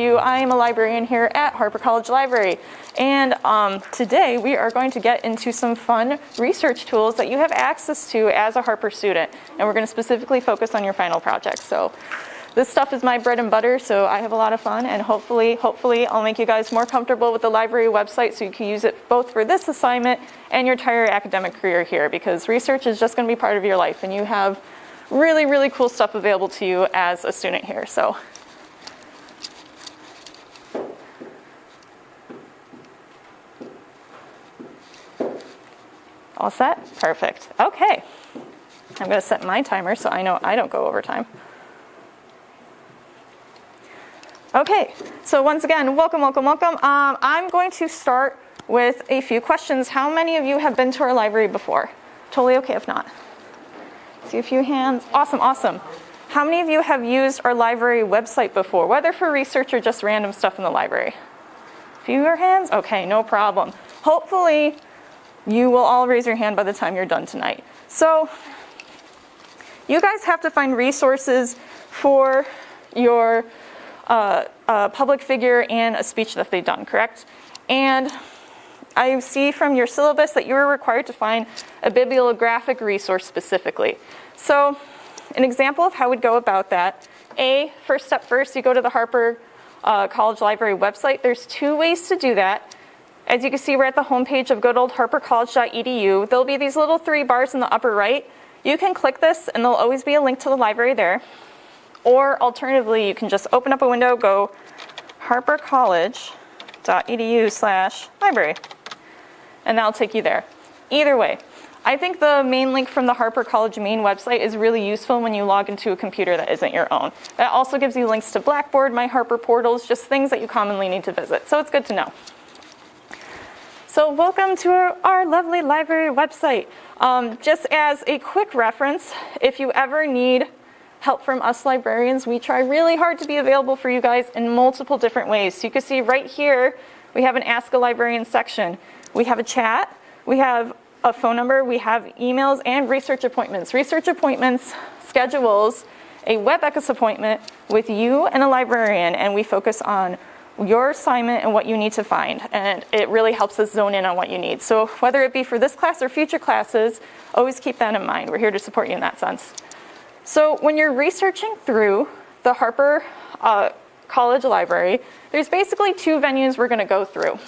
I am a librarian here at Harper College Library, and today we are going to get into some fun research tools that you have access to as a Harper student, and we're going to specifically focus on your final project. So this stuff is my bread and butter, so I have a lot of fun, and hopefully I'll make you guys more comfortable with the library website so you can use it both for this assignment and your entire academic career here, because research is just going to be part of your life, and you have really cool stuff available to you as a student here. So all set? Perfect. Okay. I'm going to set my timer so I know I don't go over time. Okay, so once again, welcome. I'm going to start with a few questions. How many of you have been to our library before? Totally okay if not. See a few hands. Awesome. How many of you have used our library website before, whether for research or just random stuff in the library? Fewer hands? Okay, no problem. Hopefully, you will all raise your hand by the time you're done tonight. So, you guys have to find resources for your public figure and a speech that they've done, correct? And I see from your syllabus that you are required to find a bibliographic resource specifically. So an example of how we'd go about that, first step first, you go to the Harper College Library website. There's two ways to do that. As you can see, we're at the homepage of good old harpercollege.edu. There'll be these little 3 bars in the upper right. You can click this and there'll always be a link to the library there. Or alternatively, you can just open up a window, go harpercollege.edu/library, and that'll take you there. Either way, I think the main link from the Harper College main website is really useful when you log into a computer that isn't your own. That also gives you links to Blackboard, My Harper portals, just things that you commonly need to visit. So it's good to know. So welcome to our lovely library website. Just as a quick reference, if you ever need help from us librarians, we try really hard to be available for you guys in multiple different ways. So you can see right here, we have an Ask a Librarian section. We have a chat, we have a phone number, we have emails and research appointments. Research appointments schedules a WebEx appointment with you and a librarian, and we focus on your assignment and what you need to find. And it really helps us zone in on what you need. So whether it be for this class or future classes, always keep that in mind. We're here to support you in that sense. So when you're researching through the Harper College Library, there's basically 2 venues we're going to go through.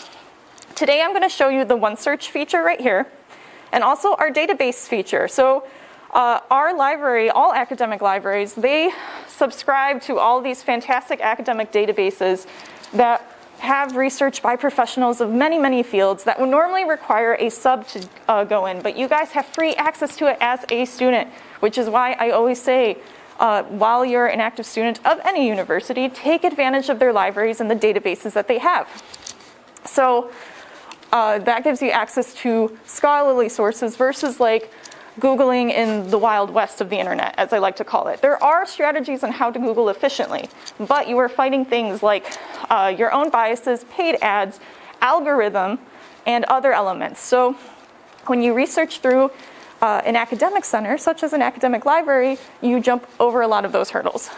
Today I'm going to show you the OneSearch feature right here, and also our database feature. So our library, all academic libraries, they subscribe to all these fantastic academic databases that have research by professionals of many fields that would normally require a sub to go in, but you guys have free access to it as a student, which is why I always say, while you're an active student of any university, take advantage of their libraries and the databases that they have. So that gives you access to scholarly sources versus like Googling in the Wild West of the internet, as I like to call it. There are strategies on how to Google efficiently, but you are fighting things like your own biases, paid ads, algorithm, and other elements. So when you research through an academic center, such as an academic library, you jump over a lot of those hurdles.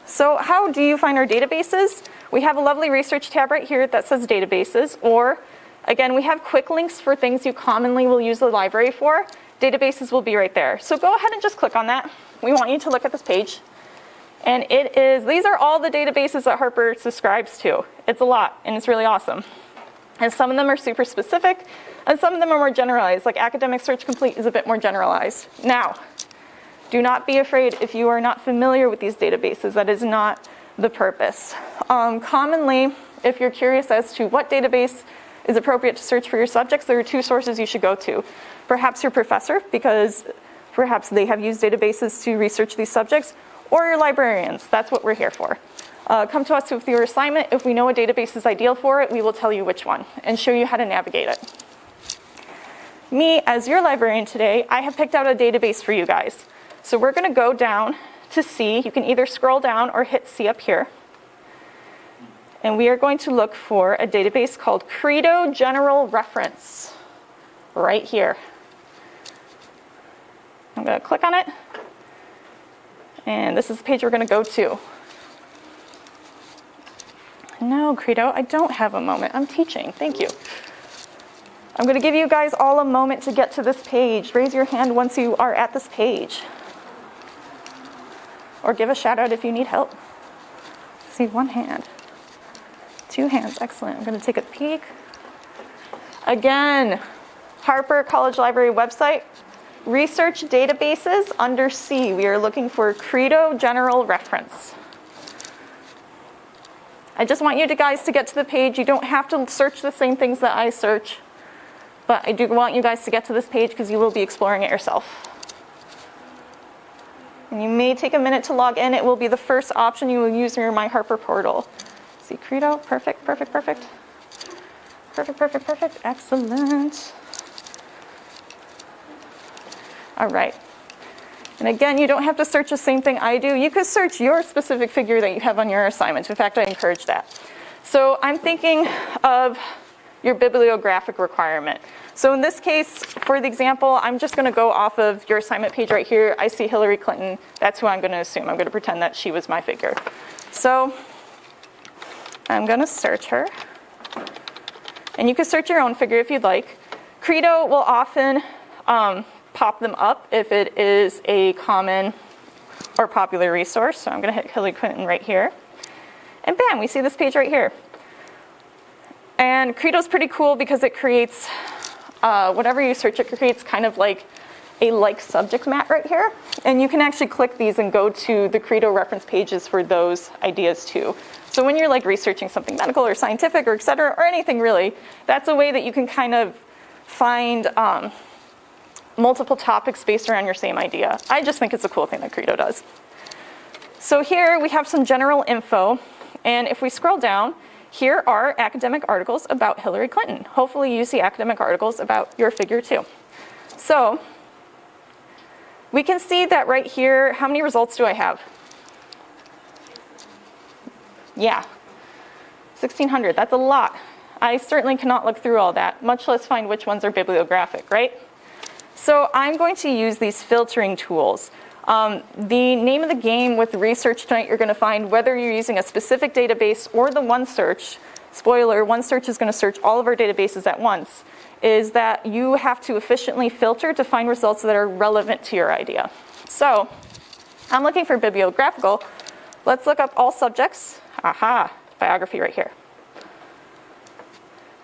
So how do you find our databases? We have a lovely research tab right here that says databases, or again, we have quick links for things you commonly will use the library for. Databases will be right there. So go ahead and just click on that. We want you to look at this page. And these are all the databases that Harper subscribes to. It's a lot, and it's really awesome. And some of them are super specific, and some of them are more generalized, like Academic Search Complete is a bit more generalized. Now, do not be afraid if you are not familiar with these databases. That is not the purpose. Commonly, if you're curious as to what database is appropriate to search for your subjects, there are 2 sources you should go to. Perhaps your professor, because perhaps they have used databases to research these subjects, or your librarians. That's what we're here for. Come to us with your assignment. If we know a database is ideal for it, we will tell you which one and show you how to navigate it. Me, as your librarian today, I have picked out a database for you guys. So we're going to go down to C. You can either scroll down or hit C up here. And we are going to look for a database called Credo General Reference, right here. I'm going to click on it, and this is the page we're going to go to. No, Credo, I don't have a moment. I'm teaching. Thank you. I'm going to give you guys all a moment to get to this page. Raise your hand once you are at this page. Or give a shout out if you need help. See, one hand. 2 hands. Excellent. I'm going to take a peek. Again, Harper College Library website. Research databases under C. We are looking for Credo General Reference. I just want you guys to get to the page. You don't have to search the same things that I search, but I do want you guys to get to this page because you will be exploring it yourself. And you may take a minute to log in. It will be the first option you will use in your My Harper portal. See, Credo, perfect, perfect, perfect. Perfect, perfect, perfect, excellent. All right. And again, you don't have to search the same thing I do. You could search your specific figure that you have on your assignment. In fact, I encourage that. So I'm thinking of your bibliographic requirement. So in this case, for the example, I'm just going to go off of your assignment page right here. I see Hillary Clinton. That's who I'm going to assume. I'm going to pretend that she was my figure. So I'm going to search her. And you can search your own figure if you'd like. Credo will often pop them up if it is a common or popular resource. So I'm going to hit Hillary Clinton right here. And bam, we see this page right here. And Credo's pretty cool because it creates, whatever you search, it creates kind of like a like subject mat right here. And you can actually click these and go to the Credo reference pages for those ideas too. So when you're like researching something medical or scientific or et cetera, or anything really, that's a way that you can kind of find multiple topics based around your same idea. I just think it's a cool thing that Credo does. So here we have some general info. And if we scroll down, here are academic articles about Hillary Clinton. Hopefully you see academic articles about your figure too. So we can see that right here, how many results do I have? Yeah, 1,600, that's a lot. I certainly cannot look through all that, much less find which ones are bibliographic, right? So I'm going to use these filtering tools. The name of the game with research tonight, you're going to find whether you're using a specific database or the OneSearch. Spoiler, OneSearch is going to search all of our databases at once, is that you have to efficiently filter to find results that are relevant to your idea. So I'm looking for bibliographical. Let's look up all subjects. Aha, biography right here.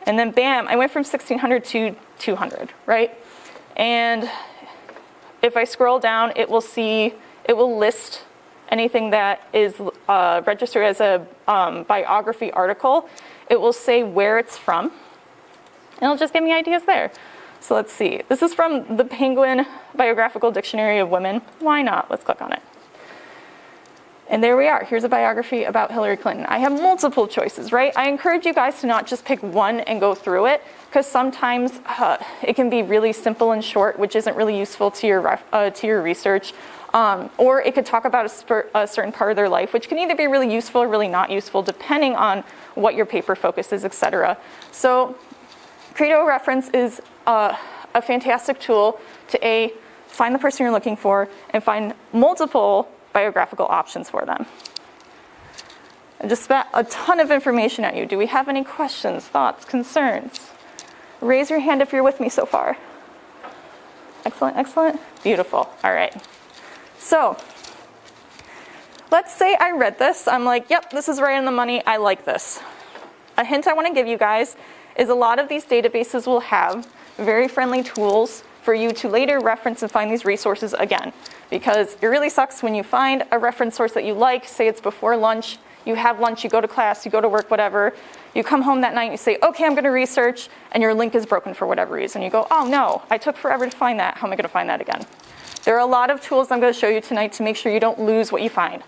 And then bam, I went from 1,600 to 200, right? And if I scroll down, it will list anything that is registered as a biography article. It will say where it's from, and it'll just give me ideas there. So let's see. This is from the Penguin Biographical Dictionary of Women. Why not? Let's click on it. And there we are. Here's a biography about Hillary Clinton. I have multiple choices, right? I encourage you guys to not just pick one and go through it, because sometimes it can be really simple and short, which isn't really useful to your research. Or it could talk about a certain part of their life, which can either be really useful or really not useful, depending on what your paper focus is, etc. So Credo reference is a fantastic tool to find the person you're looking for and find multiple biographical options for them. I just spat a ton of information at you. Do we have any questions, thoughts, concerns? Raise your hand if you're with me so far. Excellent, excellent. Beautiful. All right. So let's say I read this. I'm like, yep, this is right on the money. I like this. A hint I want to give you guys is a lot of these databases will have very friendly tools for you to later reference and find these resources again. Because it really sucks when you find a reference source that you like, say it's before lunch, you have lunch, you go to class, you go to work, whatever. You come home that night, you say, okay, I'm going to research, and your link is broken for whatever reason. You go, oh no, I took forever to find that. How am I going to find that again? There are a lot of tools I'm going to show you tonight to make sure you don't lose what you find.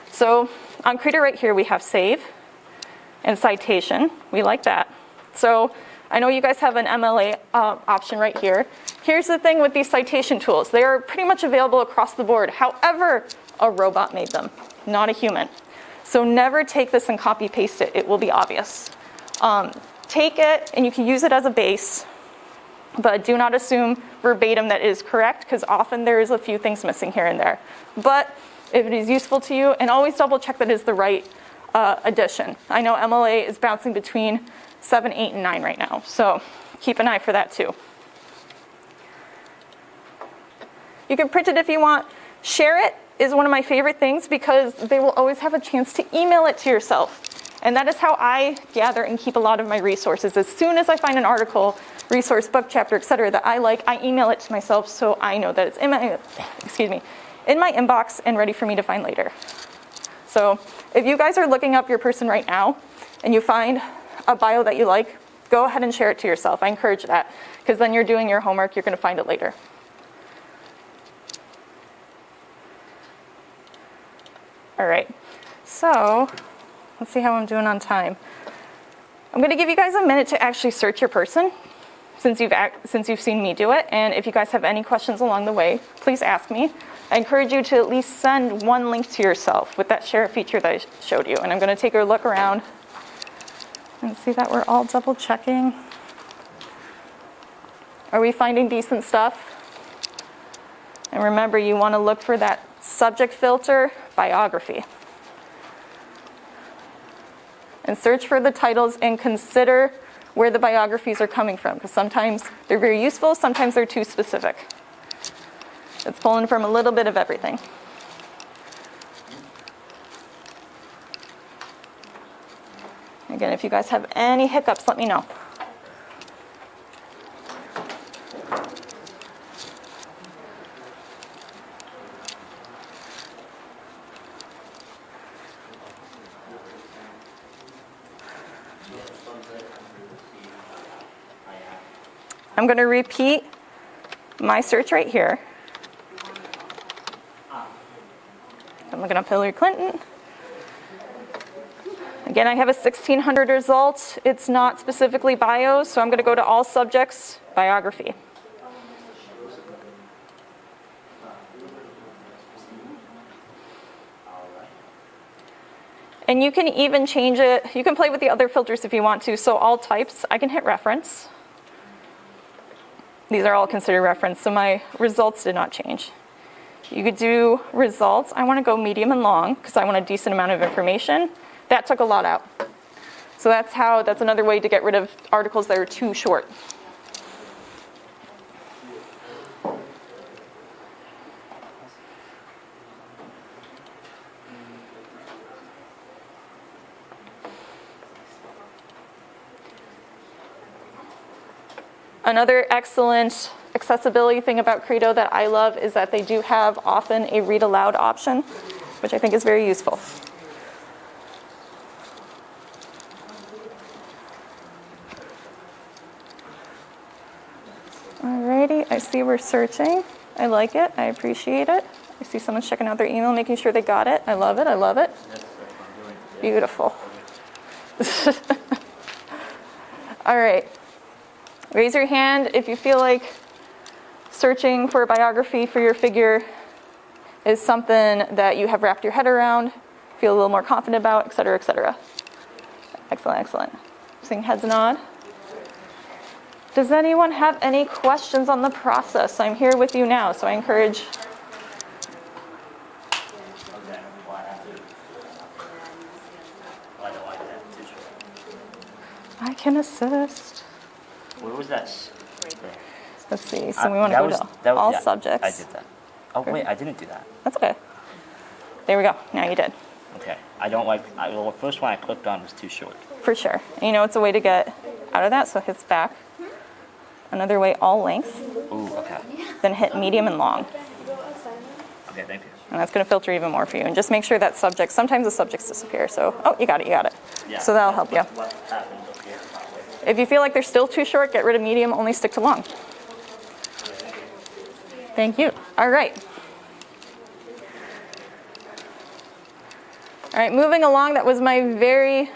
So on Credo right here, we have save and citation. We like that. So I know you guys have an MLA option right here. Here's the thing with these citation tools. They are pretty much available across the board. However, a robot made them, not a human. So never take this and copy paste it. It will be obvious. Take it and you can use it as a base, but do not assume verbatim that it is correct, because often there is a few things missing here and there. But if it is useful to you, and always double check that it is the right edition. I know MLA is bouncing between 7, 8, and 9 right now, so keep an eye for that too. You can print it if you want. Share it is one of my favorite things because they will always have a chance to email it to yourself. And that is how I gather and keep a lot of my resources. As soon as I find an article, resource, book chapter, etc. that I like, I email it to myself so I know that it's in my, in my inbox and ready for me to find later. So if you guys are looking up your person right now and you find a bio that you like, go ahead and share it to yourself. I encourage that because then you're doing your homework, you're going to find it later. All right, so let's see how I'm doing on time. I'm going to give you guys a minute to actually search your person since you've seen me do it. And if you guys have any questions along the way, please ask me. I encourage you to at least send one link to yourself with that share feature that I showed you. And I'm going to take a look around and see that we're all double checking. Are we finding decent stuff? And remember, you want to look for that subject filter, biography. And search for the titles and consider where the biographies are coming from, because sometimes they're very useful, sometimes they're too specific. It's pulling from a little bit of everything. Again, if you guys have any hiccups, let me know. I'm going to repeat my search right here. I'm looking up Hillary Clinton. Again, I have a 1600 result. It's not specifically bios, so I'm going to go to all subjects, biography. And you can even change it. You can play with the other filters if you want to. So all types, I can hit reference. These are all considered reference, so my results did not change. You could do results. I want to go medium and long because I want a decent amount of information. That took a lot out. So that's another way to get rid of articles that are too short. Another excellent accessibility thing about Credo that I love is that they do have often a read aloud option, which I think is very useful. Alrighty, I see we're searching. I like it, I appreciate it. I see someone's checking out their email, making sure they got it. I love it, I love it. Beautiful. All right. Raise your hand if you feel like searching for a biography for your figure is something that you have wrapped your head around, feel a little more confident about, et cetera, et cetera. Excellent, excellent. Seeing heads nod. Does anyone have any questions on the process? I'm here with you now, so I encourage. I can assist. Where was that? Let's see. So we want to go to all subjects. I did that. Oh, wait, I didn't do that. That's okay. There we go. Now you did. Okay. I don't like, well, the first one I clicked on was too short. For sure. And you know it's a way to get out of that, so hit back. Another way, all length. Ooh, okay. Then hit medium and long. Okay, thank you. And that's going to filter even more for you. And just make sure that subject, sometimes the subjects disappear. So, oh, you got it, you got it. Yeah. So that'll help you. What happens up here? If you feel like they're still too short, get rid of medium, only stick to long. Thank you. All right. All right, moving along, that was my very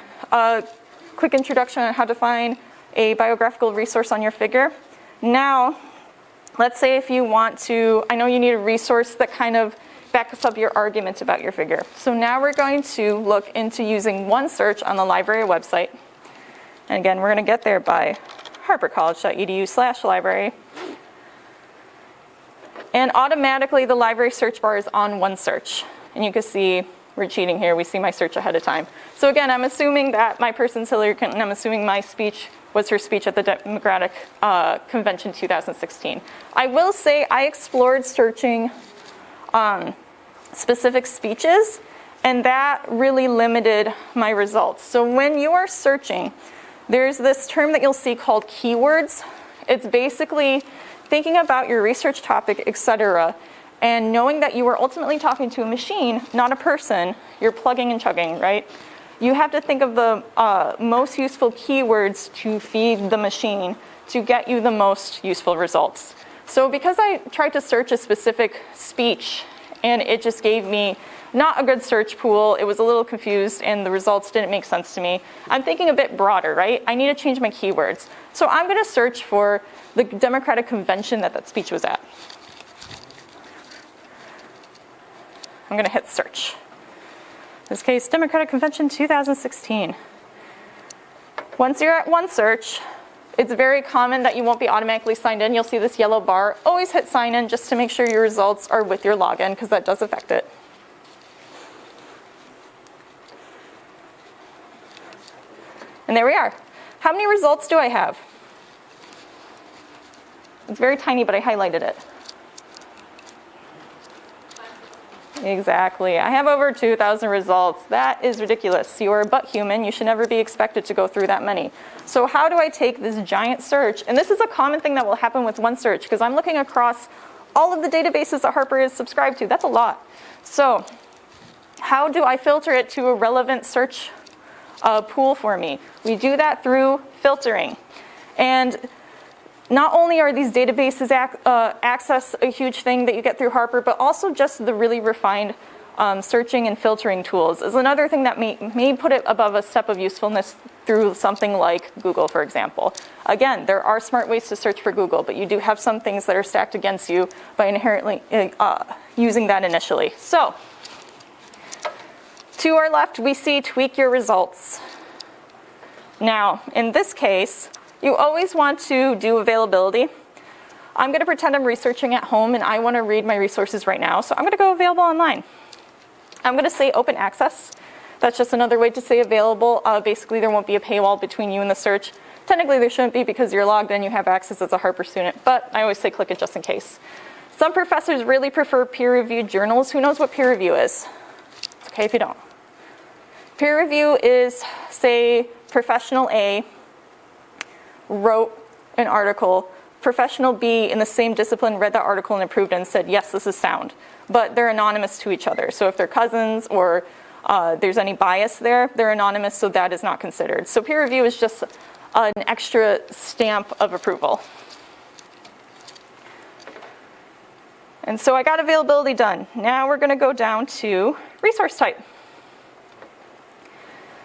quick introduction on how to find a biographical resource on your figure. Now, let's say if you want to, I know you need a resource that kind of backs up your argument about your figure. So now we're going to look into using one search on the library website. And again, we're going to get there by harpercollege.edu/library. And automatically the library search bar is on one search. And you can see we're cheating here. We see my search ahead of time. So again, I'm assuming that my person's Hillary Clinton. I'm assuming my speech was her speech at the Democratic Convention 2016. I will say I explored searching specific speeches, and that really limited my results. So when you are searching, there's this term that you'll see called keywords. It's basically thinking about your research topic, etc., and knowing that you are ultimately talking to a machine, not a person. You're plugging and chugging, right? You have to think of the most useful keywords to feed the machine to get you the most useful results. So because I tried to search a specific speech and it just gave me not a good search pool, it was a little confused and the results didn't make sense to me, I'm thinking a bit broader, right? I need to change my keywords. So I'm going to search for the Democratic Convention that speech was at. I'm going to hit search. In this case, Democratic Convention 2016. Once you're at one search, it's very common that you won't be automatically signed in. You'll see this yellow bar. Always hit sign in just to make sure your results are with your login, because that does affect it. And there we are. How many results do I have? It's very tiny, but I highlighted it. Exactly. I have over 2,000 results. That is ridiculous. You are but human. You should never be expected to go through that many. So how do I take this giant search? And this is a common thing that will happen with one search, because I'm looking across all of the databases that Harper is subscribed to. That's a lot. So how do I filter it to a relevant search pool for me? We do that through filtering. And not only are these databases access a huge thing that you get through Harper, but also just the really refined searching and filtering tools is another thing that may put it above a step of usefulness through something like Google, for example. Again, there are smart ways to search for Google, but you do have some things that are stacked against you by inherently using that initially. So, to our left, we see tweak your results. Now, in this case, you always want to do availability. I'm going to pretend I'm researching at home and I want to read my resources right now, so I'm going to go available online. I'm going to say open access. That's just another way to say available. Basically, there won't be a paywall between you and the search. Technically, there shouldn't be because you're logged in, you have access as a Harper student, but I always say click it just in case. Some professors really prefer peer-reviewed journals. Who knows what peer review is? It's okay if you don't. Peer review is, say, Professional A wrote an article, Professional B in the same discipline read that article and approved and said, yes, this is sound. But they're anonymous to each other. So if they're cousins or there's any bias there, they're anonymous, so that is not considered. So peer review is just an extra stamp of approval. And so I got availability done. Now we're going to go down to resource type.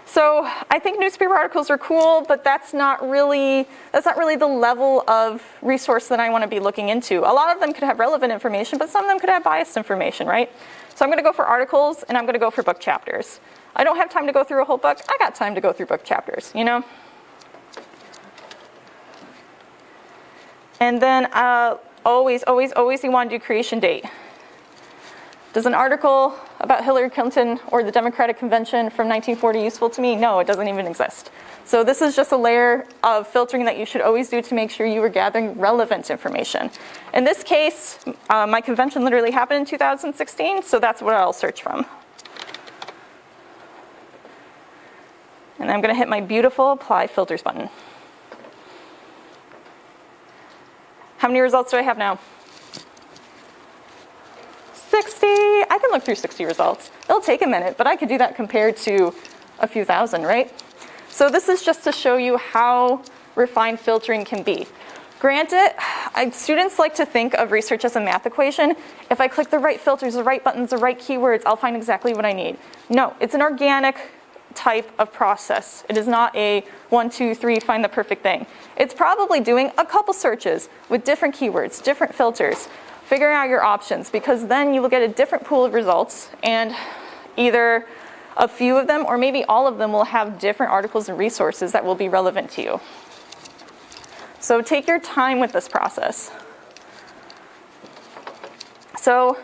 So I think newspaper articles are cool, but that's not really the level of resource that I want to be looking into. A lot of them could have relevant information, but some of them could have biased information, right? So I'm going to go for articles, and I'm going to go for book chapters. I don't have time to go through a whole book. I got time to go through book chapters, you know? And then always you want to do creation date. Does an article about Hillary Clinton or the Democratic Convention from 1940 useful to me? No, it doesn't even exist. So this is just a layer of filtering that you should always do to make sure you are gathering relevant information. In this case, my convention literally happened in 2016, so that's what I'll search from. And I'm going to hit my beautiful apply filters button. How many results do I have now? 60. I can look through 60 results. It'll take a minute, but I could do that compared to a few thousand, right? So this is just to show you how refined filtering can be. Granted, students like to think of research as a math equation. If I click the right filters, the right buttons, the right keywords, I'll find exactly what I need. No, it's an organic type of process. It is not a 1, 2, 3, find the perfect thing. It's probably doing a couple searches with different keywords, different filters, figuring out your options, because then you will get a different pool of results, and either a few of them or maybe all of them will have different articles and resources that will be relevant to you. So take your time with this process. So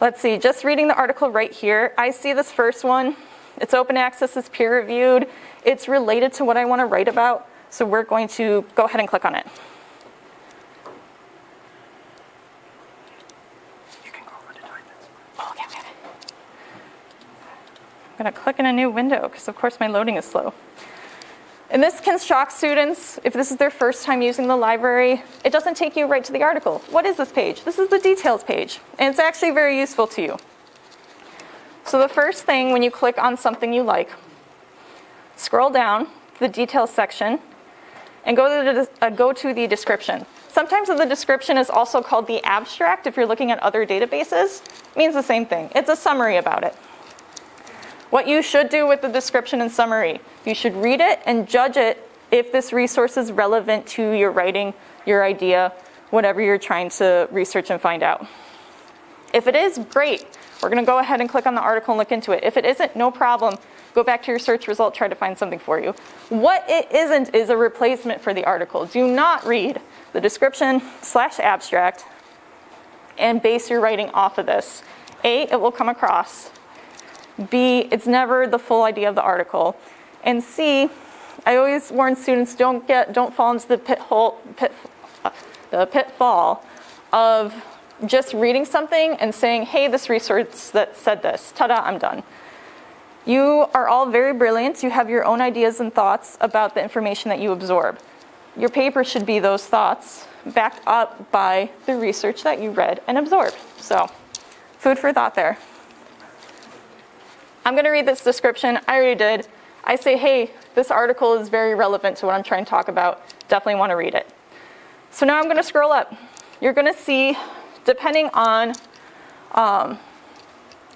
Let's see, just reading the article right here, I see this first one. It's open access, it's peer reviewed, it's related to what I want to write about, so we're going to go ahead and click on it. You can go over to documents. Oh, okay. I'm going to click in a new window because, of course, my loading is slow. And this can shock students if this is their first time using the library. It doesn't take you right to the article. What is this page? This is the details page, and it's actually very useful to you. So the first thing when you click on something you like, scroll down to the details section and go to the description. Sometimes the description is also called the abstract if you're looking at other databases. It means the same thing. It's a summary about it. What you should do with the description and summary, you should read it and judge it if this resource is relevant to your writing, your idea, whatever you're trying to research and find out. If it is, great. We're going to go ahead and click on the article and look into it. If it isn't, no problem. Go back to your search result, try to find something for you. What it isn't is a replacement for the article. Do not read the description/abstract and base your writing off of this. A, it will come across. B, it's never the full idea of the article. And C, I always warn students, don't fall into the pitfall of just reading something and saying, hey, this resource that said this, ta-da, I'm done. You are all very brilliant. You have your own ideas and thoughts about the information that you absorb. Your paper should be those thoughts backed up by the research that you read and absorbed. So, food for thought there. I'm going to read this description. I already did. I say, hey, this article is very relevant to what I'm trying to talk about. Definitely want to read it. So now I'm going to scroll up. You're going to see, depending on,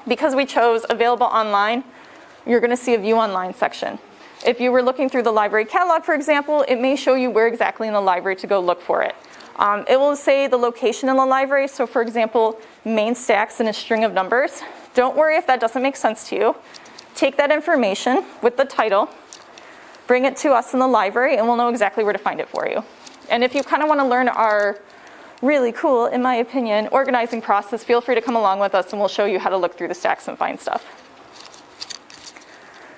because we chose available online, you're going to see a view online section. If you were looking through the library catalog, for example, it may show you where exactly in the library to go look for it. It will say the location in the library. So for example, main stacks in a string of numbers. Don't worry if that doesn't make sense to you. Take that information with the title, bring it to us in the library, and we'll know exactly where to find it for you. And if you kind of want to learn our really cool, in my opinion, organizing process, feel free to come along with us and we'll show you how to look through the stacks and find stuff.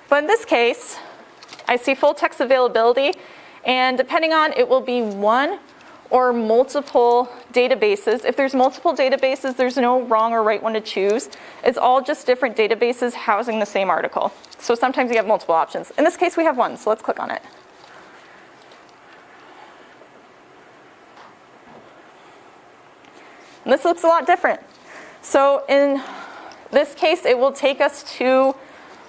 But in this case, I see full text availability, and depending on, it will be one or multiple databases. If there's multiple databases, there's no wrong or right one to choose. It's all just different databases housing the same article. So sometimes you have multiple options. In this case, we have one, so let's click on it. And this looks a lot different. So in this case, it will take us to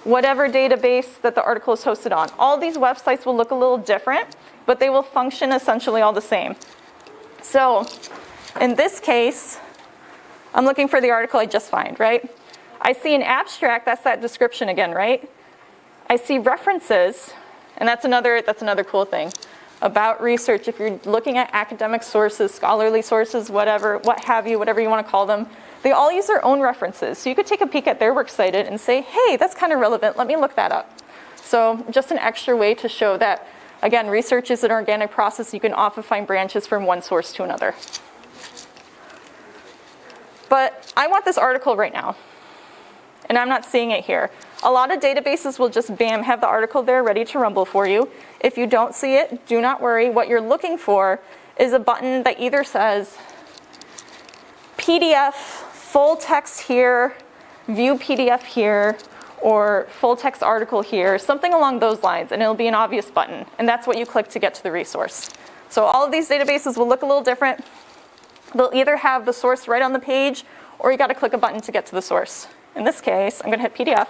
whatever database that the article is hosted on. All these websites will look a little different, but they will function essentially all the same. So in this case, I'm looking for the article I just found, right? I see an abstract, that's that description again, right? I see references, and that's another cool thing about research. If you're looking at academic sources, scholarly sources, whatever, what have you, whatever you want to call them, they all use their own references. So you could take a peek at their works cited and say, hey, that's kind of relevant, let me look that up. So just an extra way to show that, again, research is an organic process. You can often find branches from one source to another. But I want this article right now, and I'm not seeing it here. A lot of databases will just, bam, have the article there ready to rumble for you. If you don't see it, do not worry. What you're looking for is a button that either says PDF, full text here, view PDF here, or full text article here, something along those lines, and it'll be an obvious button. And that's what you click to get to the resource. So all of these databases will look a little different. They'll either have the source right on the page, or you got to click a button to get to the source. In this case, I'm going to hit PDF.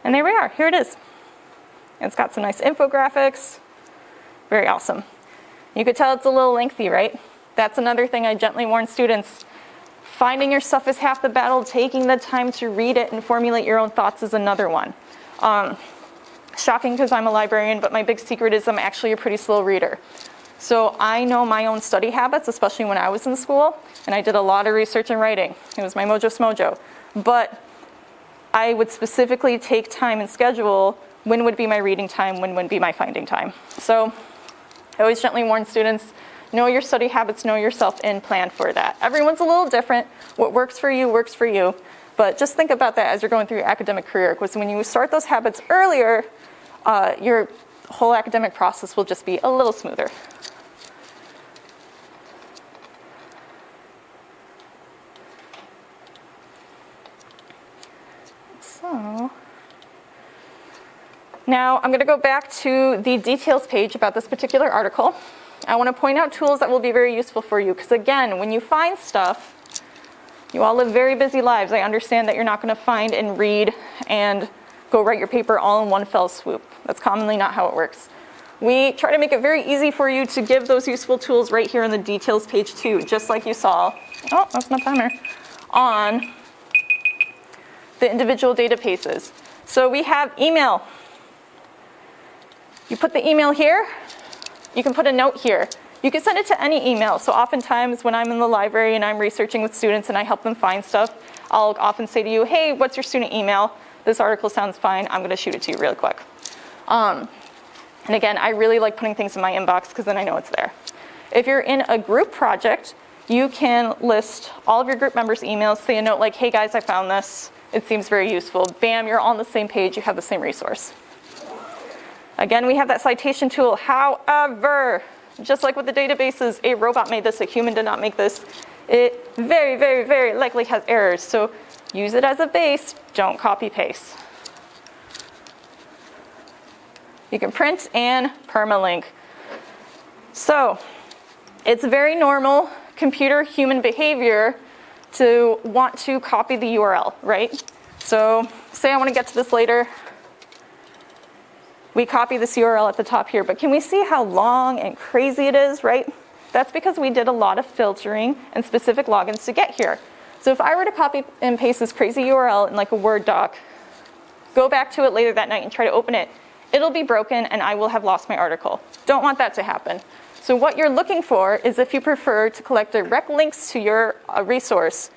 And there we are. Here it is. It's got some nice infographics. Very awesome. You could tell it's a little lengthy, right? That's another thing I gently warn students. Finding your stuff is half the battle. Taking the time to read it and formulate your own thoughts is another one. Shocking because I'm a librarian, but my big secret is I'm actually a pretty slow reader. So I know my own study habits, especially when I was in school, and I did a lot of research and writing. It was my mojo smojo. But I would specifically take time and schedule when would be my reading time, when would be my finding time. So I always gently warn students, know your study habits, know yourself, and plan for that. Everyone's a little different. What works for you, but just think about that as you're going through your academic career, because when you start those habits earlier, your whole academic process will just be a little smoother. So now I'm going to go back to the details page about this particular article. I want to point out tools that will be very useful for you, because again, when you find stuff, you all live very busy lives. I understand that you're not going to find and read and go write your paper all in one fell swoop. That's commonly not how it works. We try to make it very easy for you to give those useful tools right here in the details page too, just like you saw, oh, that's my timer, on the individual databases. So we have email. You put the email here, you can put a note here. You can send it to any email. So oftentimes when I'm in the library and I'm researching with students and I help them find stuff, I'll often say to you, hey, what's your student email? This article sounds fine. I'm going to shoot it to you really quick. And again, I really like putting things in my inbox because then I know it's there. If you're in a group project, you can list all of your group members' emails, say a note like, hey guys, I found this. It seems very useful. Bam, you're on the same page. You have the same resource. Again, we have that citation tool. However, just like with the databases, a robot made this, a human did not make this. It very, very, very likely has errors. So use it as a base, don't copy paste. You can print and permalink. So it's very normal computer human behavior to want to copy the URL, right? So say I want to get to this later. We copy this URL at the top here, but can we see how long and crazy it is, right? That's because we did a lot of filtering and specific logins to get here. So if I were to copy and paste this crazy URL in like a Word doc, go back to it later that night and try to open it, it'll be broken and I will have lost my article. Don't want that to happen. So what you're looking for is, if you prefer to collect direct links to your resource,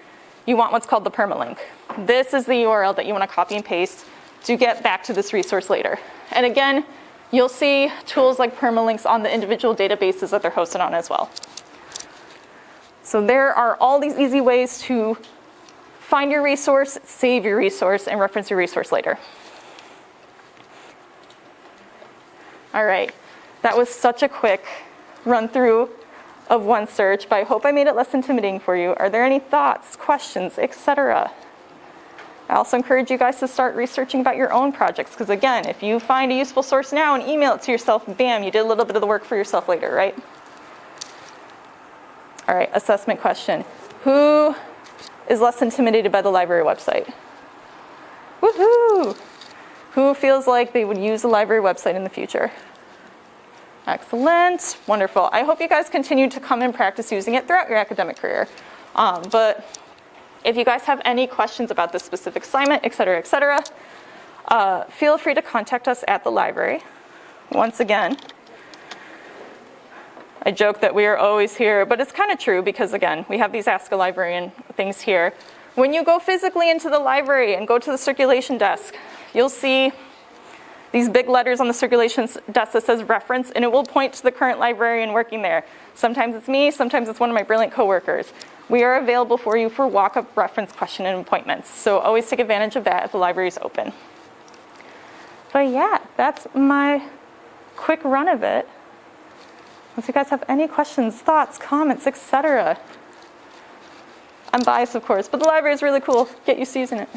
you want what's called the permalink. This is the URL that you want to copy and paste to get back to this resource later. And again, you'll see tools like permalinks on the individual databases that they're hosted on as well. So there are all these easy ways to find your resource, save your resource, and reference your resource later. All right, that was such a quick run through of OneSearch, but I hope I made it less intimidating for you. Are there any thoughts, questions, etc.? I also encourage you guys to start researching about your own projects, because again, if you find a useful source now and email it to yourself, bam, you did a little bit of the work for yourself later, right? All right, assessment question. Who is less intimidated by the library website? Woohoo! Who feels like they would use the library website in the future? Excellent, wonderful. I hope you guys continue to come and practice using it throughout your academic career. But if you guys have any questions about this specific assignment, et cetera, feel free to contact us at the library. Once again, I joke that we are always here, but it's kind of true because, again, we have these Ask a Librarian things here. When you go physically into the library and go to the circulation desk, you'll see these big letters on the circulation desk that says reference, and it will point to the current librarian working there. Sometimes it's me, sometimes it's one of my brilliant coworkers. We are available for you for walk-up reference question and appointments, so always take advantage of that if the library is open. But yeah, that's my quick run of it. If you guys have any questions, thoughts, comments, etc. I'm biased, of course, but the library is really cool. Get used to using it.